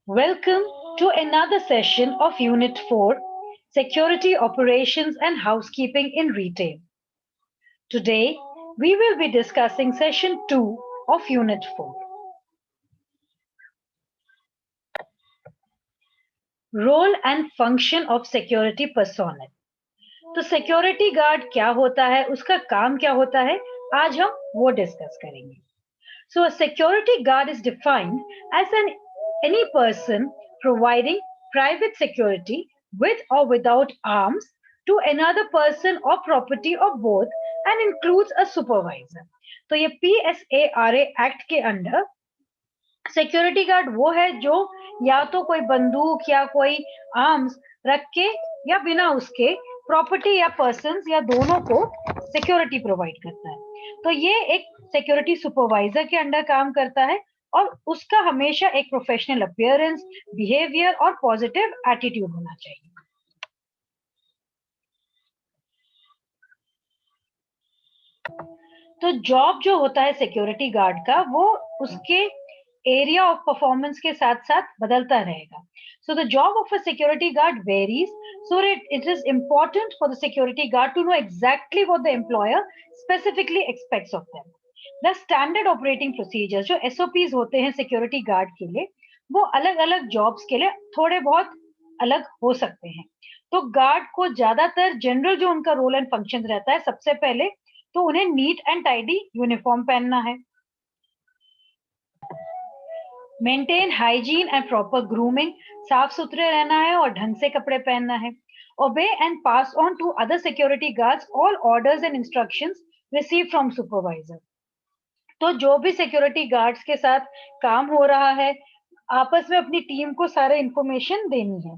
Welcome to another session of Unit 4, Security Operations and Housekeeping in Retail. Today, we will be discussing Session 2 of Unit 4. Role and Function of Security Personnel. तो security guard क्या होता है, उसका काम क्या होता है, आज हम वो डिस्कस करेंगे. So a security guard is defined as any person providing private security with or without arms to another person or property or both and includes a supervisor. तो ये PSARA एक्ट के अंडर सिक्योरिटी गार्ड वो है जो या तो कोई बंदूक या कोई आर्म्स रख के या बिना उसके प्रॉपर्टी या पर्सन्स या दोनों को सिक्योरिटी प्रोवाइड करता है. तो ये एक सिक्योरिटी सुपरवाइजर के अंडर काम करता है और उसका हमेशा एक प्रोफेशनल अपीयरेंस, बिहेवियर और पॉजिटिव एटीट्यूड होना चाहिए. तो जॉब जो होता है सिक्योरिटी गार्ड का वो उसके एरिया ऑफ परफॉर्मेंस के साथ साथ बदलता रहेगा. So the job of a security guard varies. So it is important for the security guard to know exactly what the employer specifically expects of them. The standard operating procedures जो SOPs होते हैं security guard के लिए वो अलग अलग jobs के लिए थोड़े बहुत अलग हो सकते हैं. तो गार्ड को ज्यादातर जनरल जो उनका रोल एंड फंक्शन रहता है, सबसे पहले तो उन्हें नीट एंड टाइडी यूनिफॉर्म पहनना है, maintain hygiene and proper grooming, साफ सुथरे रहना है और ढंग से कपड़े पहनना है, obey and pass on to other security guards all orders and instructions receive from supervisor. तो जो भी सिक्योरिटी गार्ड्स के साथ काम हो रहा है आपस में अपनी टीम को सारे इंफॉर्मेशन देनी है.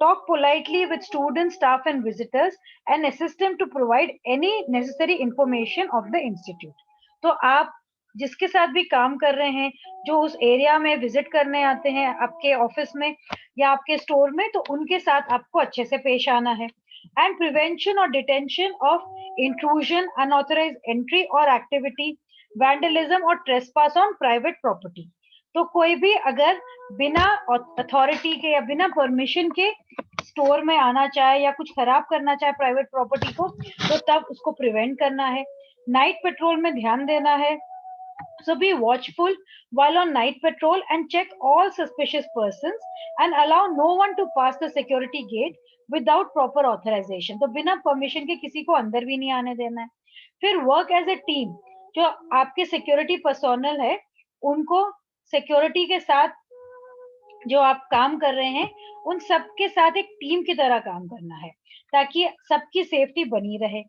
Talk politely with students, staff and visitors and assist them to provide any necessary information of the institute. तो आप जिसके साथ भी काम कर रहे हैं, जो उस एरिया में विजिट करने आते हैं आपके ऑफिस में या आपके स्टोर में, तो उनके साथ आपको अच्छे से पेश आना है. एंड प्रिवेंशन और detention of intrusion, unauthorized entry और एक्टिविटी, वैंडलिज्म और ट्रेसपास ऑन प्राइवेट प्रॉपर्टी. तो कोई भी अगर बिना अथॉरिटी के या बिना परमिशन के स्टोर में आना चाहे या कुछ खराब करना चाहे प्राइवेट प्रॉपर्टी को, तो तब उसको प्रिवेंट करना है. नाइट पेट्रोल में ध्यान देना है. So be watchful while on night patrol and check all suspicious persons and allow no one to pass the security gate without proper authorization. तो बिना परमिशन के किसी को अंदर भी नहीं आने देना है. फिर वर्क एज ए टीम. जो आपके सिक्योरिटी पर्सोनल है उनको सिक्योरिटी के साथ जो आप काम कर रहे हैं उन सबके साथ एक टीम की तरह काम करना है ताकि सबकी सेफ्टी बनी रहे.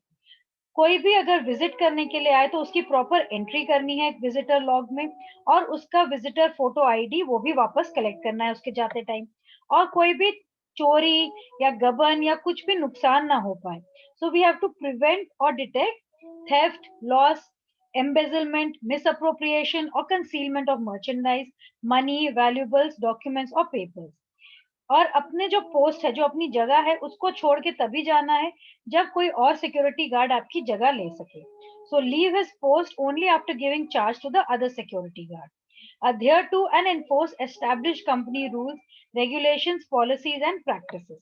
कोई भी अगर विजिट करने के लिए आए तो उसकी प्रॉपर एंट्री करनी है विजिटर लॉग में और उसका विजिटर फोटो आईडी वो भी वापस कलेक्ट करना है उसके जाते टाइम, और कोई भी चोरी या गबन या कुछ भी नुकसान ना हो पाए. So we have to prevent और detect theft, loss, embezzlement, misappropriation or concealment of merchandise, money, valuables, documents or papers. और अपने जो पोस्ट है, जो अपनी जगह है, उसको छोड़ के तभी जाना है जब कोई और सिक्योरिटी गार्ड आपकी जगह ले सके. So leave his post only after giving charge to the other security guard. Adhere to and enforce established company rules, regulations, policies and practices.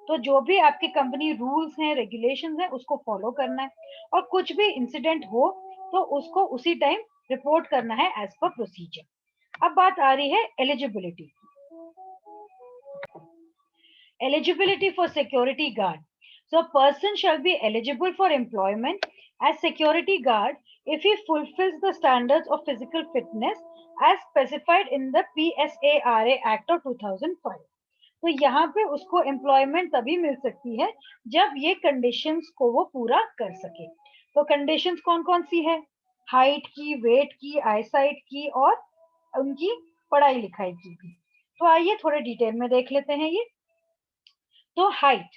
तो जो भी आपके कंपनी रूल्स हैं, रेगुलेशंस हैं, उसको फॉलो करना है और कुछ भी इंसिडेंट हो तो उसको उसी टाइम रिपोर्ट करना है एज पर प्रोसीजर. अब बात आ रही है eligibility. Eligibility for security guard. So a person shall be eligible for employment as security guard if he fulfills the standards of physical fitness as specified in the PSARA Act of 2005. तो यहाँ पे उसको employment तभी मिल सकती है जब ये conditions को वो पूरा कर सके. तो कंडीशंस कौन कौन सी है? हाइट की, वेट की, आईसाइट की और उनकी पढ़ाई लिखाई की भी. तो आइए थोड़े डिटेल में देख लेते हैं ये. तो हाइट,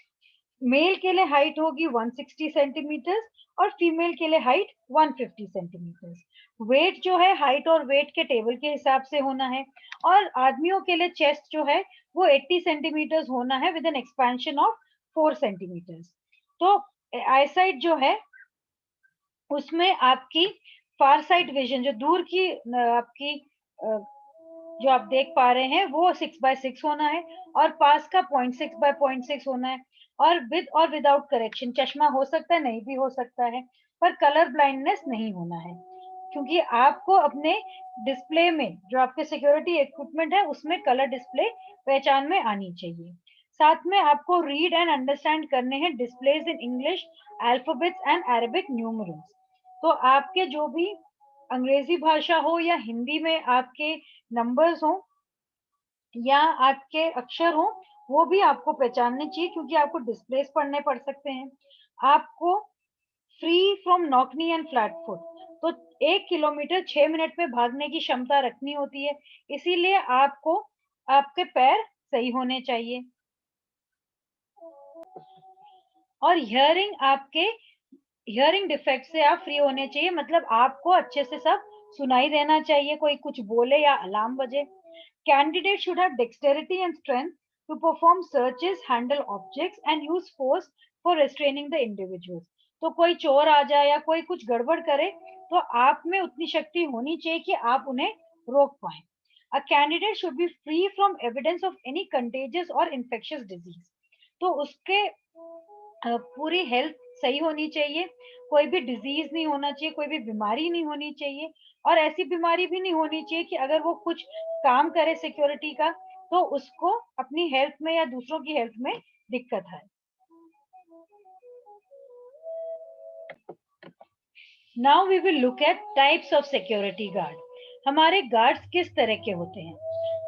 मेल के लिए हाइट होगी 160 सेंटीमीटर और फीमेल के लिए हाइट 150 सेंटीमीटर. वेट जो है हाइट और वेट के टेबल के हिसाब से होना है और आदमियों के लिए चेस्ट जो है वो 80 सेंटीमीटर होना है with N expansion of 4 centimetre. तो आईसाइट जो है उसमें आपकी फार साइड विजन, जो दूर की आपकी जो आप देख पा रहे हैं वो 6x6 होना है और पास का 0.6x0.6 होना है। और विद और विदाउट करेक्शन, चश्मा हो सकता है, नहीं भी हो सकता है, पर कलर ब्लाइंडनेस नहीं होना है, क्योंकि आपको अपने डिस्प्ले में जो आपके सिक्योरिटी इक्विपमेंट है उसमें कलर डिस्प्ले पहचान में आनी चाहिए। साथ में आपको रीड एंड अंडरस्टैंड करने हैं displays in English alphabets and Arabic numerals. तो आपके जो भी अंग्रेजी भाषा हो या हिंदी में आपके नंबर्स हो या आपके अक्षर हो, वो भी आपको पहचानने चाहिए, क्योंकि आपको डिस्प्लेस पढ़ने पड़ सकते हैं। आपको free from knock knee and flat foot, तो 1 किलोमीटर 6 मिनट में भागने की क्षमता रखनी होती है, इसीलिए आपको आपके पैर सही होने चाहिए। और हियरिंग डिफेक्ट से आप फ्री होने चाहिए, मतलब आपको अच्छे से सब सुनाई देना चाहिए, कोई कुछ बोले या अलार्म बजे। Candidate should have dexterity and strength to perform searches, handle objects and use force for restraining the individuals. तो कोई चोर आ जाए या कोई कुछ गड़बड़ करे तो आप में उतनी शक्ति होनी चाहिए कि आप उन्हें रोक पाए। A candidate should be free from evidence of any contagious और इन्फेक्शियस डिजीज। तो उसके पूरी हेल्थ सही होनी चाहिए, कोई भी डिजीज नहीं होना चाहिए, कोई भी बीमारी नहीं होनी चाहिए, और ऐसी बीमारी भी नहीं होनी चाहिए कि अगर वो कुछ काम करे सिक्योरिटी का तो उसको अपनी हेल्थ में या दूसरों की हेल्थ में दिक्कत आए। Now we will look at types of security guard. हमारे गार्ड्स किस तरह के होते हैं?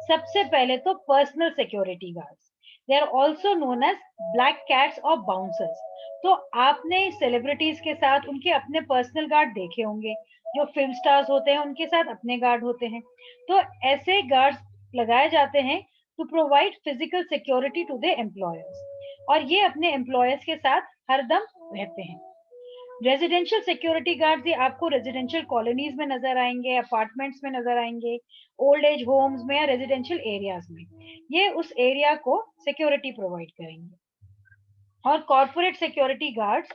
सबसे पहले तो personal security guards, they are also known as black cats और बाउंसर्स। तो आपने सेलिब्रिटीज के साथ उनके अपने पर्सनल गार्ड देखे होंगे, जो फिल्म स्टार्स होते हैं उनके साथ अपने गार्ड होते हैं। तो ऐसे गार्ड्स लगाए जाते हैं to provide physical security to the employers, और ये अपने एम्प्लॉयर्स के साथ हरदम रहते हैं। रेजिडेंशियल सिक्योरिटी गार्ड्स ये आपको रेजिडेंशियल कॉलोनीज में नजर आएंगे, अपार्टमेंट्स में नजर आएंगे, ओल्ड एज होम्स में या रेजिडेंशियल एरियाज में। ये उस एरिया को सिक्योरिटी प्रोवाइड करेंगे। और कॉर्पोरेट सिक्योरिटी गार्ड्स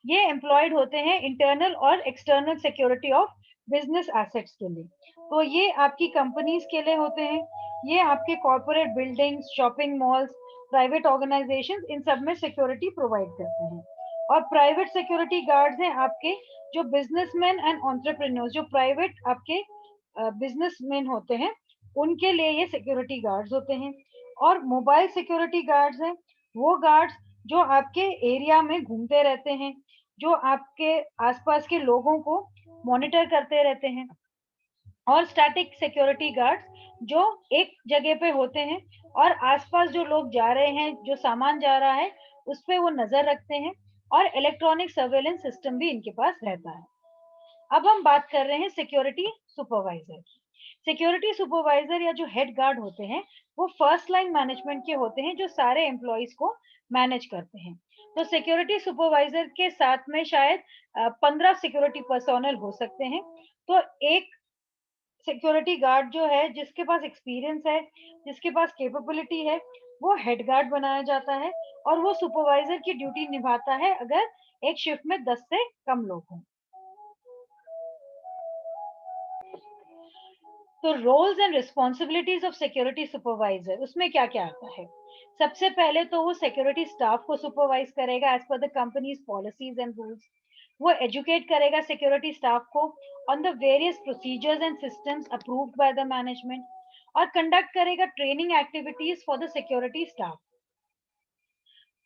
ये एम्प्लॉयड होते हैं इंटरनल और external security of business assets के लिए। तो ये आपकी कंपनीज के लिए होते हैं, ये आपके corporate buildings, shopping malls, private organisations, इन सब में सिक्योरिटी प्रोवाइड करते हैं। और प्राइवेट सिक्योरिटी गार्ड्स हैं आपके जो बिजनेसमैन एंड एंटरप्रेन्योर्स, जो प्राइवेट आपके बिजनेसमैन होते हैं, उनके लिए ये सिक्योरिटी गार्ड्स होते हैं। और मोबाइल सिक्योरिटी गार्ड्स हैं वो गार्ड्स जो आपके एरिया में घूमते रहते हैं, जो आपके आसपास के लोगों को मॉनिटर करते रहते हैं। और स्टैटिक सिक्योरिटी गार्ड्स जो एक जगह पे होते हैं और आसपास जो लोग जा रहे हैं, जो सामान जा रहा है, उस पे वो नजर रखते हैं, और इलेक्ट्रॉनिक सर्वेलेंस सिस्टम भी इनके पास रहता है। अब हम बात कर रहे हैं सिक्योरिटी सुपरवाइजर की। सिक्योरिटी सुपरवाइजर या जो हेड गार्ड होते हैं वो फर्स्ट लाइन मैनेजमेंट के होते हैं, जो सारे एम्प्लॉयज को मैनेज करते हैं। तो सिक्योरिटी सुपरवाइजर के साथ में शायद 15 सिक्योरिटी पर्सोनल हो सकते हैं। तो एक सिक्योरिटी गार्ड जो है, जिसके पास एक्सपीरियंस है, जिसके पास कैपेबिलिटी है, वो हेड गार्ड बनाया जाता है, और वो सुपरवाइजर की ड्यूटी निभाता है अगर एक शिफ्ट में 10 से कम लोग हों। तो roles and responsibilities of security supervisor, उसमें क्या क्या आता है? सबसे पहले तो वो सिक्योरिटी स्टाफ को सुपरवाइज करेगा as per the companies policies and rules. वो एजुकेट करेगा सिक्योरिटी स्टाफ को on the various procedures and systems approved by the management, और कंडक्ट करेगा training activities for the security staff.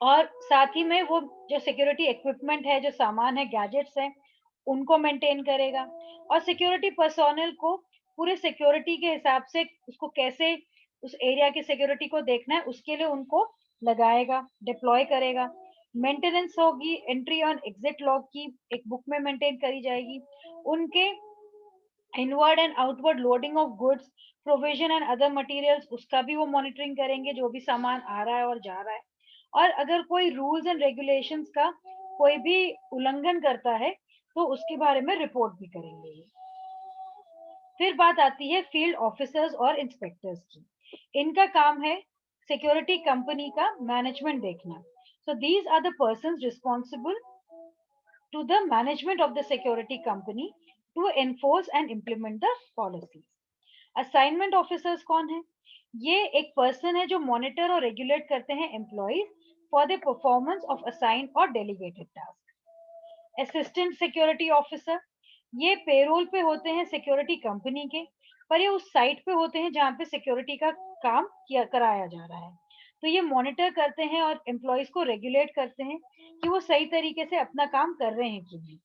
और साथ ही में वो जो सिक्योरिटी इक्विपमेंट है, जो सामान है, गैजेट्स हैं, उनको मेंटेन करेगा। और सिक्योरिटी पर्सोनल को पूरे सिक्योरिटी के हिसाब से उसको कैसे उस एरिया की सिक्योरिटी को देखना है, उसके लिए उनको लगाएगा, डिप्लॉय करेगा। मेंटेनेंस होगी, एंट्री और एग्जिट लॉग की एक बुक में मेंटेन करी जाएगी। उनके inward and outward loading of goods, provision and other materials, उसका भी वो मॉनिटरिंग करेंगे, जो भी सामान आ रहा है और जा रहा है। और अगर कोई रूल्स एंड रेगुलेशंस का कोई भी उल्लंघन करता है तो उसके बारे में रिपोर्ट भी करेंगे ये। फिर बात आती है फील्ड ऑफिसर्स और इंस्पेक्टर्स की। इनका काम है सिक्योरिटी कंपनी का मैनेजमेंट देखना। So these are the persons responsible to the management of the security company to enforce and implement the policies. Assignment officers कौन है? ये एक पर्सन है जो मॉनिटर और रेगुलेट करते हैं employees for the performance of assign और delegated task. Assistant security officer, ये पेरोल पे होते हैं सिक्योरिटी कंपनी के, पर ये उस साइट पे होते हैं जहाँ पे सिक्योरिटी का काम किया कराया जा रहा है। तो ये मॉनिटर करते हैं और एम्प्लॉइज को रेगुलेट करते हैं कि वो सही तरीके से अपना काम कर रहे हैं कि नहीं।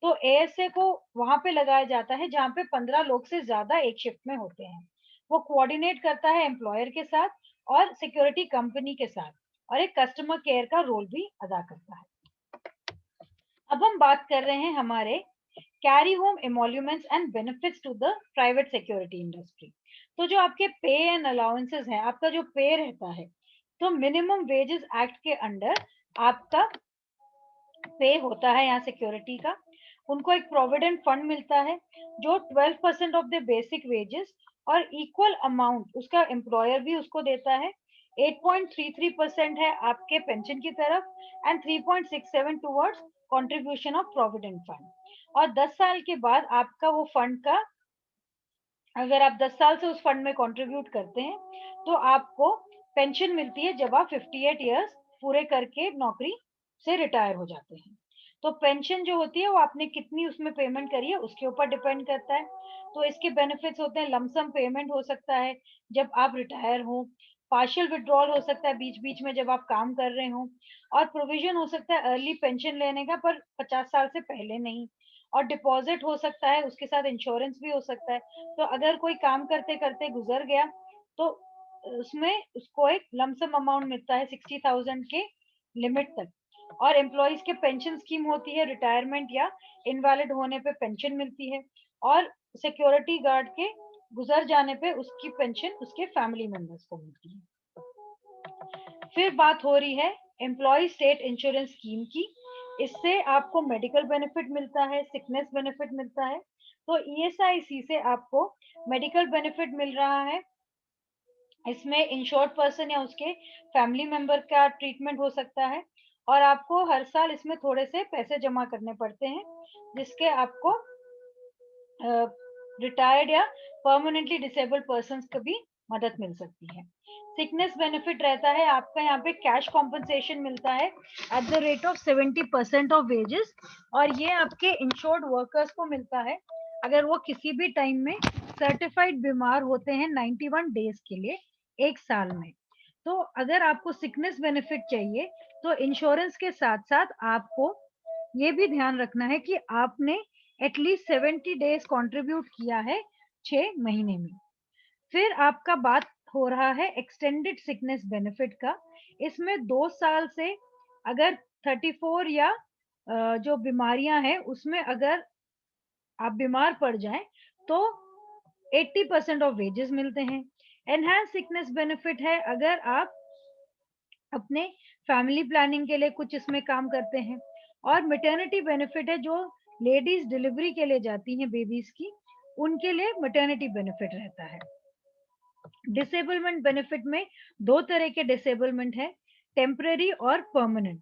तो एएसए को वहां पे लगाया जाता है जहाँ पे 15 लोग से ज्यादा एक शिफ्ट में होते हैं। वो कोऑर्डिनेट करता है एम्प्लॉयर के साथ और सिक्योरिटी कंपनी के साथ, और एक कस्टमर केयर का रोल भी अदा करता है। अब हम बात कर रहे हैं हमारे carry home emoluments and benefits to the private security industry. तो जो आपके पे एंड अलाउंसेस हैं, आपका जो पे रहता है, तो मिनिमम वेजेस एक्ट के अंडर आपका पे होता है यहाँ सिक्योरिटी का। उनको एक प्रोविडेंट फंड मिलता है जो 12% ऑफ द बेसिक वेजेस और इक्वल अमाउंट उसका एम्प्लॉयर भी उसको देता है। 8.33% है आपके पेंशन की तरफ and 3.67 towards contribution of provident fund. और 10 साल के बाद आपका वो फंड का, अगर आप 10 साल से उस फंड में कंट्रीब्यूट करते हैं तो आपको पेंशन मिलती है जब आप 58 इयर्स पूरे करके नौकरी से रिटायर हो जाते हैं। तो पेंशन जो होती है वो आपने कितनी उसमें पेमेंट करी है उसके ऊपर डिपेंड करता है। तो इसके बेनिफिट्स होते हैं, लमसम पेमेंट हो सकता है जब आप रिटायर हो, पार्शियल विड्रॉल हो सकता है बीच बीच में जब आप काम कर रहे हो, और प्रोविजन हो सकता है अर्ली पेंशन लेने का पर 50 साल से पहले नहीं, और डिपॉजिट हो सकता है, उसके साथ इंश्योरेंस भी हो सकता है। तो अगर कोई काम करते करते गुजर गया तो उसमें उसको एक लमसम अमाउंट मिलता है 60,000 के लिमिट तक। और एम्प्लॉयज के पेंशन स्कीम होती है, रिटायरमेंट या इनवैलिड होने पे पेंशन मिलती है, और सिक्योरिटी गार्ड के गुजर जाने पे उसकी पेंशन उसके फैमिली मेंबर्स को मिलती है। फिर बात हो रही है एम्प्लॉय स्टेट इंश्योरेंस स्कीम की। इससे आपको मेडिकल बेनिफिट मिलता है, सिकनेस बेनिफिट मिलता है। तो ईएसआईसी से आपको मेडिकल बेनिफिट मिल रहा है। इसमें इंश्योर्ड पर्सन या उसके फैमिली मेंबर का ट्रीटमेंट हो सकता है, और आपको हर साल इसमें थोड़े से पैसे जमा करने पड़ते हैं जिसके आपको रिटायर्ड या परमानेंटली डिसेबल्ड पर्संस को भी मदद मिल सकती है। सिकनेस बेनिफिट रहता है आपका, यहाँ पे कैश कॉम्पनसेशन मिलता है eight the rate of 70% of wages, और ये आपके इंश्योर्ड वर्कर्स को मिलता है अगर वो किसी भी टाइम में सर्टिफाइड बीमार होते हैं 91 डेज के लिए एक साल में। तो अगर आपको सिकनेस बेनिफिट चाहिए तो इंश्योरेंस के साथ साथ आपको ये भी ध्यान रखना है कि आपने एटलीस्ट 70 डेज कंट्रीब्यूट किया है 6 महीने में। फिर आपका बात हो रहा है एक्सटेंडेड सिकनेस बेनिफिट का। इसमें 2 साल से अगर 34 या जो बीमारियां हैं उसमें अगर आप बीमार पड़ जाएं तो 80% ऑफ वेजेस मिलते हैं। एनहांस सिकनेस बेनिफिट है अगर आप अपने फैमिली प्लानिंग के लिए कुछ इसमें काम करते हैं। और मैटरनिटी बेनिफिट है जो लेडीज डिलीवरी के लिए जाती हैं बेबीज की, उनके लिए मैटरनिटी बेनिफिट रहता है। डिसेबलमेंट बेनिफिट में दो तरह के डिसेबलमेंट है, टेम्पररी और परमानेंट।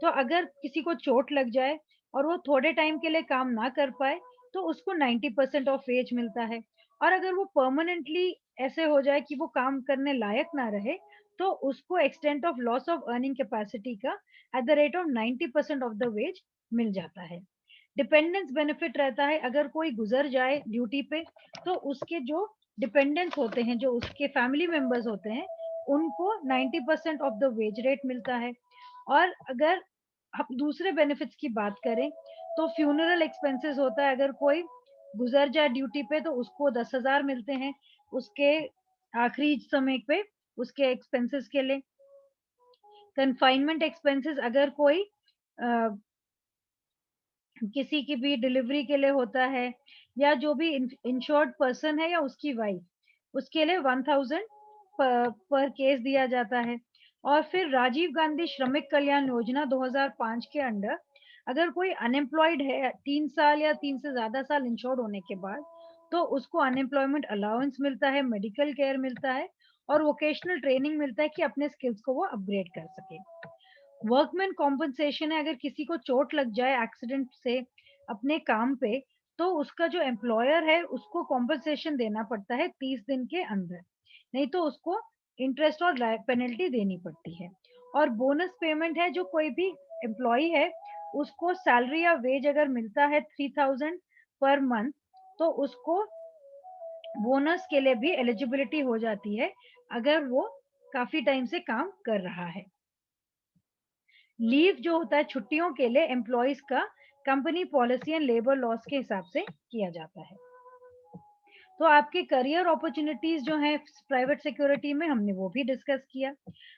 तो अगर किसी को चोट लग जाए और वो थोड़े टाइम के लिए काम ना कर पाए तो उसको 90% ऑफ वेज मिलता है। और अगर वो परमानेंटली ऐसे हो जाए कि वो काम करने लायक ना रहे तो उसको extent of loss of earning capacity का at the rate of 90% of the wage मिल जाता है। डिपेंडेंस बेनिफिट रहता है अगर कोई गुजर जाए ड्यूटी पे तो उसके जो डिपेंडेंट्स होते हैं, जो उसके फैमिली मेंबर्स होते हैं, उनको 90% ऑफ द वेज रेट मिलता है। और अगर हम दूसरे बेनिफिट्स की बात करें तो फ्यूनरल एक्सपेंसेस होता है, अगर कोई गुजर जाए ड्यूटी पे तो उसको 10,000 मिलते हैं उसके आखिरी समय पे उसके एक्सपेंसेस के लिए। कन्फाइनमेंट एक्सपेंसेस अगर कोई किसी की भी डिलीवरी के लिए होता है या जो भी इंश्योर्ड पर्सन है या उसकी वाइफ, उसके लिए 1000 पर केस दिया जाता है। और फिर राजीव गांधी श्रमिक कल्याण योजना 2005 के अंडर अगर कोई अनएम्प्लॉयड है 3 साल या 3 से ज्यादा साल इंश्योर्ड होने के बाद तो उसको अनएम्प्लॉयमेंट अलाउंस मिलता है, मेडिकल केयर मिलता है और वोकेशनल ट्रेनिंग मिलता है कि अपने स्किल्स को वो अपग्रेड कर सके। वर्कमैन कॉम्पनसेशन है अगर किसी को चोट लग जाए एक्सीडेंट से अपने काम पे तो उसका जो एम्प्लॉयर है उसको कॉम्पनसेशन देना पड़ता है 30 दिन के अंदर, नहीं तो उसको इंटरेस्ट और पेनल्टी देनी पड़ती है। और बोनस पेमेंट है, जो कोई भी एम्प्लॉय है उसको सैलरी या वेज अगर मिलता है 3000 पर मंथ, तो उसको बोनस के लिए भी एलिजिबिलिटी हो जाती है अगर वो काफी टाइम से काम कर रहा है। लीव जो होता है छुट्टियों के लिए एम्प्लॉयज का company policy and labour laws के हिसाब से किया जाता है। तो आपके करियर अपॉर्चुनिटीज जो हैं प्राइवेट सिक्योरिटी में, हमने वो भी डिस्कस किया।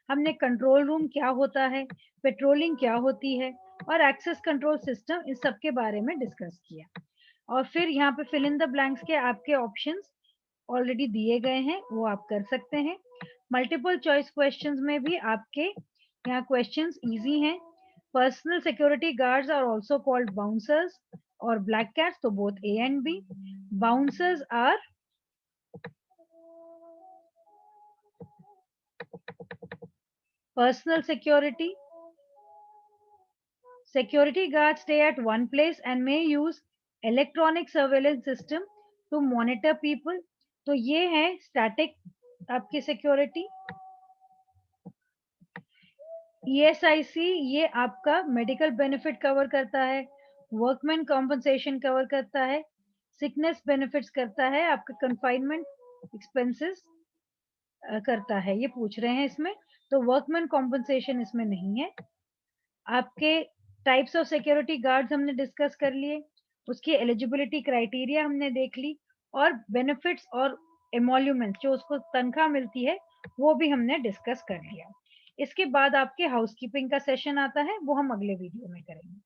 हमने कंट्रोल रूम क्या होता है, पेट्रोलिंग क्या होती है, और एक्सेस कंट्रोल सिस्टम, इस सब के बारे में डिस्कस किया। और फिर यहाँ पे फिल इन द ब्लैंक्स के आपके ऑप्शंस ऑलरेडी दिए गए हैं, वो आप कर सकते हैं। मल्टीपल चॉइस क्वेश्चंस में भी आपके यहाँ क्वेश्चंस इजी हैं। Personal security guards are also called bouncers और ब्लैक कैट्स, तो both A and B. Bouncers are personal security. Security guards stay at one place and may use electronic surveillance system to monitor people. तो ये है static आपकी security। ESIC ये आपका medical benefit cover करता है, workman compensation cover करता है, सिकनेस बेनिफिट्स करता है, आपका कंफाइनमेंट एक्सपेंसेस करता है, ये पूछ रहे हैं इसमें। तो वर्कमैन कॉम्पनसेशन इसमें नहीं है। आपके टाइप्स ऑफ सिक्योरिटी गार्ड्स हमने डिस्कस कर लिए, उसकी एलिजिबिलिटी क्राइटेरिया हमने देख ली, और बेनिफिट्स और एमोल्यूमेंट्स जो उसको तनख्वाह मिलती है वो भी हमने डिस्कस कर लिया। इसके बाद आपके हाउसकीपिंग का सेशन आता है, वो हम अगले वीडियो में करेंगे।